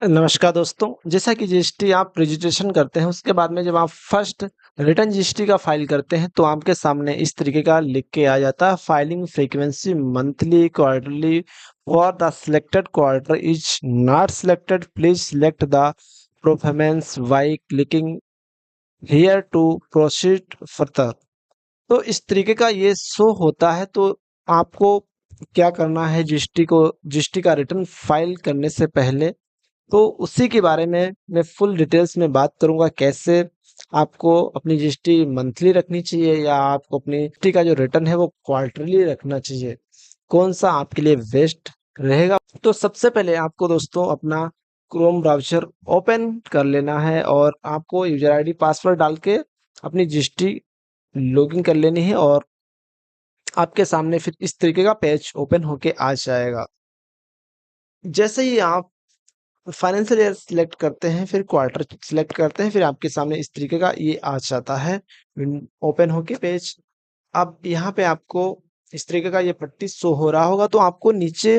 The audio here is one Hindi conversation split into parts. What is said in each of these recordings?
नमस्कार दोस्तों, जैसा कि जीएसटी आप रजिस्ट्रेशन करते हैं, उसके बाद में जब आप फर्स्ट रिटर्न जीएसटी का फाइल करते हैं, तो आपके सामने इस तरीके का लिख के आ जाता है, filing frequency monthly, quarterly for the selected quarter is not selected, please select the performance by clicking here to proceed further. तो इस तरीके का ये शो होता है। तो आपको क्या करना है, जीएसटी का रिटर्न फाइल करने से पहले, तो उसी के बारे में मैं फुल डिटेल्स में बात करूंगा। कैसे आपको अपनी जीएसटी मंथली रखनी चाहिए या आपको अपनी जीएसटी का जो रिटर्न है वो क्वार्टरली रखना चाहिए, कौन सा आपके लिए बेस्ट रहेगा। तो सबसे पहले आपको दोस्तों अपना क्रोम ब्राउज़र ओपन कर लेना है और आपको यूजर आईडी पासवर्ड डाल के अपनी जीएसटी लॉगिन कर लेनी है और आपके सामने फिर इस तरीके का पेज ओपन होके आ जाएगा। जैसे ही आप फाइनेंशियल ईयर सिलेक्ट करते हैं, फिर क्वार्टर सिलेक्ट करते हैं, फिर आपके सामने इस तरीके का ये आ जाता है ओपन होके पेज। अब यहाँ पे आपको इस तरीके का ये पट्टी शो हो रहा होगा, तो आपको नीचे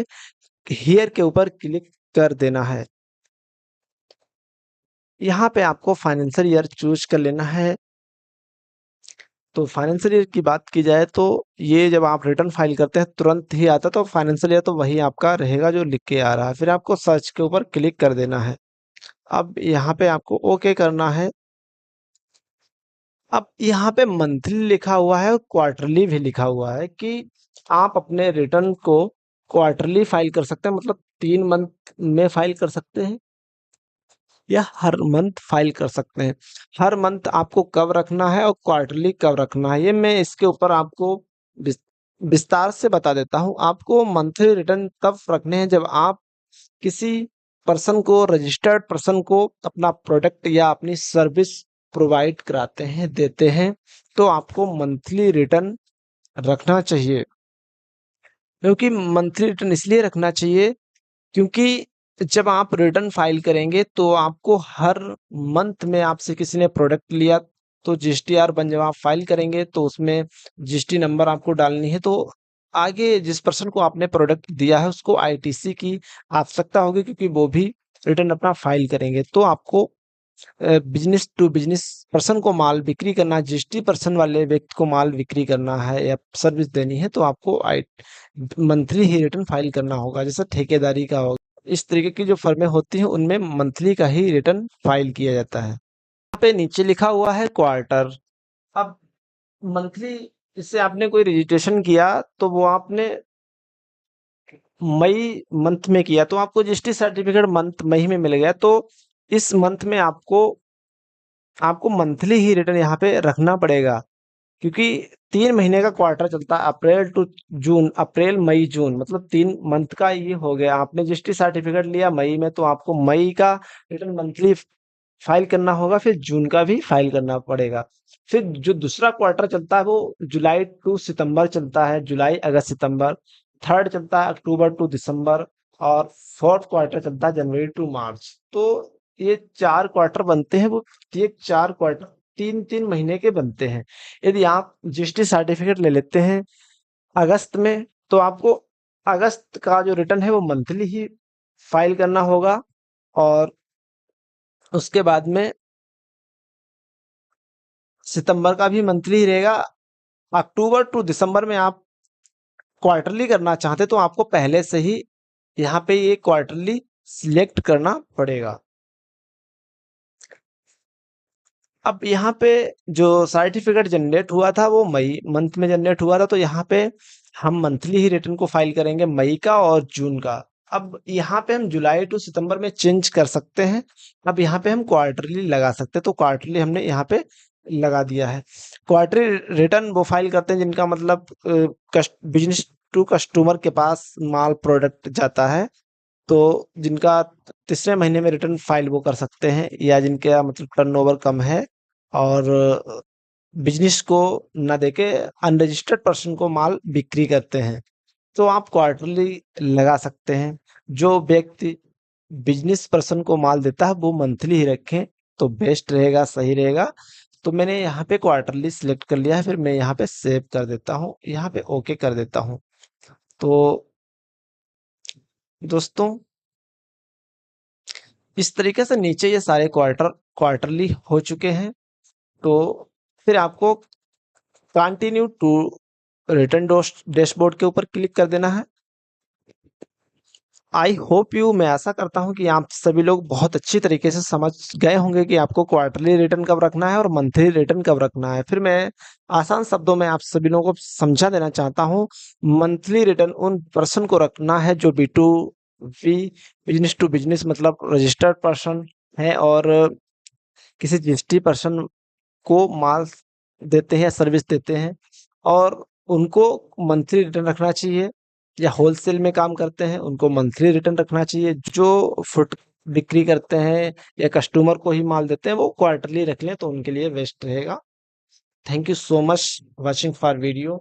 हियर के ऊपर क्लिक कर देना है। यहाँ पे आपको फाइनेंशियल ईयर चूज कर लेना है। तो फाइनेंशियल ईयर की बात की जाए तो ये जब आप रिटर्न फाइल करते हैं तुरंत ही आता है, तो फाइनेंशियल ईयर तो वही आपका रहेगा जो लिख के आ रहा है। फिर आपको सर्च के ऊपर क्लिक कर देना है। अब यहाँ पे आपको ओके करना है। अब यहाँ पे मंथली लिखा हुआ है और क्वार्टरली भी लिखा हुआ है कि आप अपने रिटर्न को क्वार्टरली फाइल कर सकते हैं, मतलब 3 मंथ में फाइल कर सकते हैं या हर मंथ फाइल कर सकते हैं। हर मंथ आपको कब रखना है और क्वार्टरली कब रखना है, ये मैं इसके ऊपर आपको विस्तार से बता देता हूँ। आपको मंथली रिटर्न तब रखने हैं जब आप किसी पर्सन को, रजिस्टर्ड पर्सन को अपना प्रोडक्ट या अपनी सर्विस प्रोवाइड कराते हैं, देते हैं, तो आपको मंथली रिटर्न रखना चाहिए। क्योंकि मंथली रिटर्न इसलिए रखना चाहिए क्योंकि जब आप रिटर्न फाइल करेंगे तो आपको हर मंथ में आपसे किसी ने प्रोडक्ट लिया, तो जीएसटीआर जब आप फाइल करेंगे तो उसमें जीएसटी नंबर आपको डालनी है। तो आगे जिस पर्सन को आपने प्रोडक्ट दिया है उसको आईटीसी की आवश्यकता होगी, क्योंकि वो भी रिटर्न अपना फाइल करेंगे। तो आपको बिजनेस टू बिजनेस पर्सन को माल बिक्री करना, जीएसटी पर्सन वाले व्यक्ति को माल बिक्री करना है या सर्विस देनी है, तो आपको मंथली ही रिटर्न फाइल करना होगा। जैसे ठेकेदारी का होगा, इस तरीके की जो फर्में होती हैं उनमें मंथली का ही रिटर्न फाइल किया जाता है। यहाँ पे नीचे लिखा हुआ है क्वार्टर। अब मंथली, इससे आपने कोई रजिस्ट्रेशन किया तो वो आपने मई मंथ में किया, तो आपको जीएसटी सर्टिफिकेट मंथ मई में मिल गया। तो इस मंथ में आपको आपको मंथली ही रिटर्न यहाँ पे रखना पड़ेगा, क्योंकि 3 महीने का क्वार्टर चलता है, अप्रैल टू जून, अप्रैल मई जून, मतलब 3 मंथ का ये हो गया। आपने जीएसटी सर्टिफिकेट लिया मई में, तो आपको मई का रिटर्न मंथली फाइल करना होगा, फिर जून का भी फाइल करना पड़ेगा। फिर जो दूसरा क्वार्टर चलता है वो जुलाई टू सितंबर चलता है, जुलाई अगस्त सितंबर। थर्ड चलता है अक्टूबर टू दिसंबर, और फोर्थ क्वार्टर चलता है जनवरी टू मार्च। तो ये 4 क्वार्टर बनते हैं। वो ये 4 क्वार्टर 3-3 महीने के बनते हैं। यदि आप जीएसटी सर्टिफिकेट ले लेते हैं अगस्त में, तो आपको अगस्त का जो रिटर्न है वो मंथली ही फाइल करना होगा, और उसके बाद में सितंबर का भी मंथली ही रहेगा। अक्टूबर टू दिसंबर में आप क्वार्टरली करना चाहते तो आपको पहले से ही यहाँ पे ये क्वार्टरली सिलेक्ट करना पड़ेगा। अब यहाँ पे जो सर्टिफिकेट जनरेट हुआ था वो मई मंथ में जनरेट हुआ था, तो यहाँ पे हम मंथली ही रिटर्न को फाइल करेंगे, मई का और जून का। अब यहाँ पे हम जुलाई टू सितंबर में चेंज कर सकते हैं। अब यहाँ पे हम क्वार्टरली लगा सकते हैं, तो क्वार्टरली हमने यहाँ पे लगा दिया है। क्वार्टरली रिटर्न वो फाइल करते हैं जिनका मतलब बिजनेस टू कस्टमर के पास माल प्रोडक्ट जाता है, तो जिनका तीसरे महीने में रिटर्न फाइल वो कर सकते हैं, या जिनका मतलब टर्नओवर कम है और बिजनेस को ना देके अनरजिस्टर्ड पर्सन को माल बिक्री करते हैं, तो आप क्वार्टरली लगा सकते हैं। जो व्यक्ति बिजनेस पर्सन को माल देता है वो मंथली ही रखें तो बेस्ट रहेगा, सही रहेगा। तो मैंने यहाँ पे क्वार्टरली सिलेक्ट कर लिया है, फिर मैं यहाँ पे सेव कर देता हूँ, यहाँ पे ओके कर देता हूँ। तो दोस्तों, इस तरीके से नीचे ये सारे क्वार्टरली हो चुके हैं। तो फिर आपको कंटिन्यू टू रिटर्न डैशबोर्ड के ऊपर क्लिक कर देना है। आई होप यू, मैं आशा करता हूँ कि आप सभी लोग बहुत अच्छी तरीके से समझ गए होंगे कि आपको क्वार्टरली रिटर्न कब रखना है और मंथली रिटर्न कब रखना है। फिर मैं आसान शब्दों में आप सभी लोगों को समझा देना चाहता हूँ। मंथली रिटर्न उन पर्सन को रखना है जो B2B, बिजनेस टू बिजनेस, मतलब रजिस्टर्ड पर्सन है और किसी जीएसटी पर्सन को माल देते हैं या सर्विस देते हैं, और उनको मंथली रिटर्न रखना चाहिए। या होलसेल में काम करते हैं उनको मंथली रिटर्न रखना चाहिए। जो फुट बिक्री करते हैं या कस्टमर को ही माल देते हैं वो क्वार्टरली रख लें तो उनके लिए बेस्ट रहेगा। Thank you so much watching for video.